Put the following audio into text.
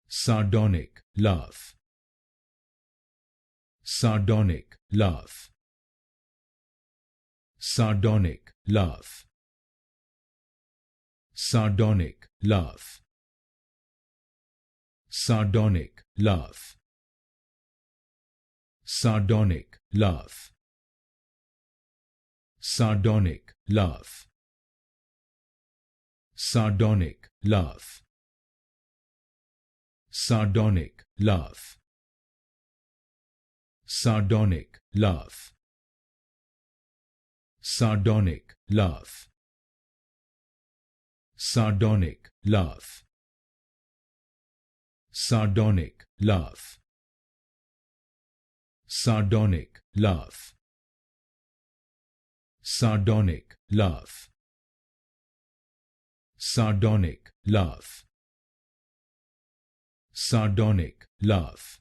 Sardonic laugh. Sardonic laugh. Sardonic laugh. Sardonic laugh. Sardonic laugh. Sardonic laugh. Sardonic laugh. Sardonic laugh. Sardonic laugh. Sardonic laugh. Sardonic laugh. Sardonic laugh. Sardonic laugh. Sardonic laugh. Sardonic laugh. Sardonic laugh. Sardonic laugh.